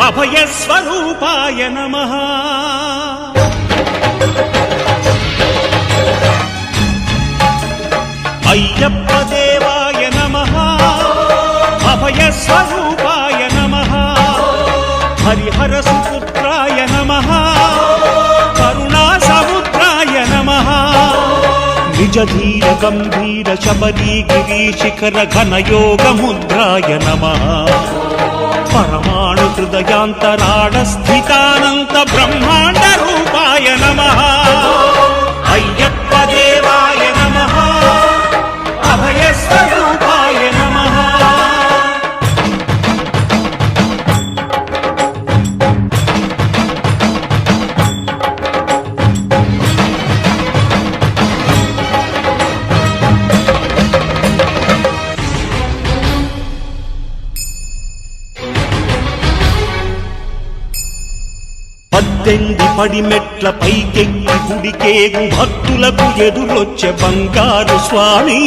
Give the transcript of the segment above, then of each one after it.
అభయస్వరూపాయ నమః అయ్యప్ప దేవాయ నమః అభయస్వరూపాయ నమః హరిహర సుపుత్రాయ నమః కరుణా సముద్రాయ నమః నిజ ధీర గంభీర శబరీ గిరి శిఖర ఘనయోగ ముద్రాయ నమః పరమాణు హృదయాంతరాళ స్థితానంత బ్రహ్మాండ రూపాయ నమః అయ్యప్ప దేవాయ నమః అభయస్వరూపాయ నమః పద్దెంది పడిమెట్ల పైకెక్కి గుడికేగు భక్తులకు ఎదురొచ్చే బంగారు స్వామి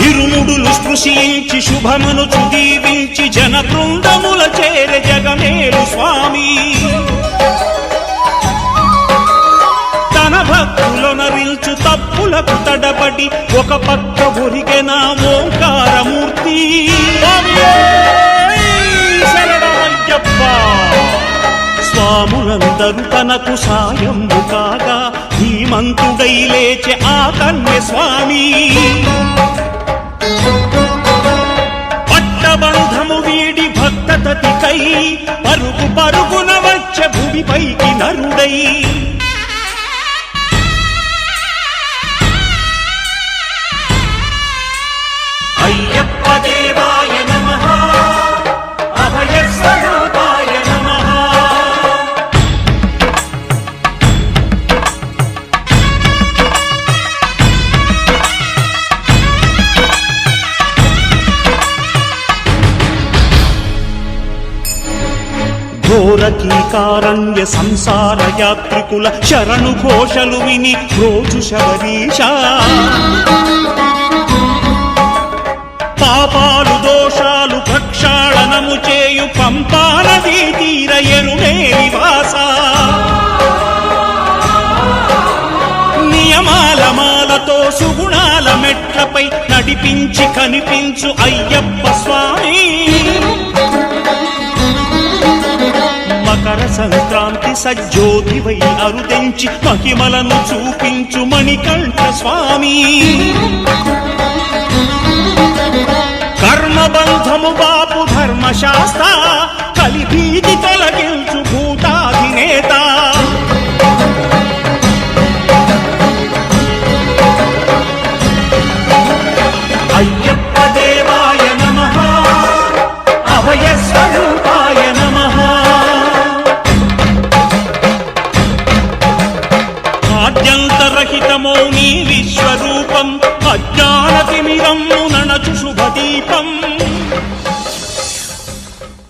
ఇరుముడులు స్పృశించి శుభమును చుదీవించి జన బృందముల చేరే జగమేలు స్వామి తన భక్తులనరిల్చు తప్పులకు తడబడి ఒక పక్క ఒరిగెన ఓంకారమూర్తి స్వాములందరూ తనకు సాయము కాగా ధీమంతుడై లేచే ఆ కన్య స్వామి పట్టబంధము వీడి భక్తతతికై పరుగు పరుగున వచ్చే భూమిపైకి నరుడై అయ్యప్ప దేవాయ నమః అభయస్వరూపాయ నమః ఘోరకీకారణ్య సంసార యాత్రికుల శరణు ఘోషలు విని రోజు శబరీష పాపాలు దోషాలు ప్రక్షాళనము చేయు పంపా నదీ తీర ఎరుమే నివాస నియమాల మాలతో సుగుణాల మెట్లపై నడిపించి కనిపించు అయ్యప్ప స్వామి మకర సంక్రాంతి సజ్జోతివై అరుదెంచి మహిమలను చూపించు మణికంఠ స్వామి కర్మబంధము బాపు ధర్మశాస్త్ర కలిభీతి తొలగించు భూతాధినేత అయ్యప్ప దేవాయ నమః అభయస్వరూపాయ నమః ఆద్యంతరహితమో నీ విశ్వరూపం అజ్ఞానతిమిరము నణచు శుభదీపం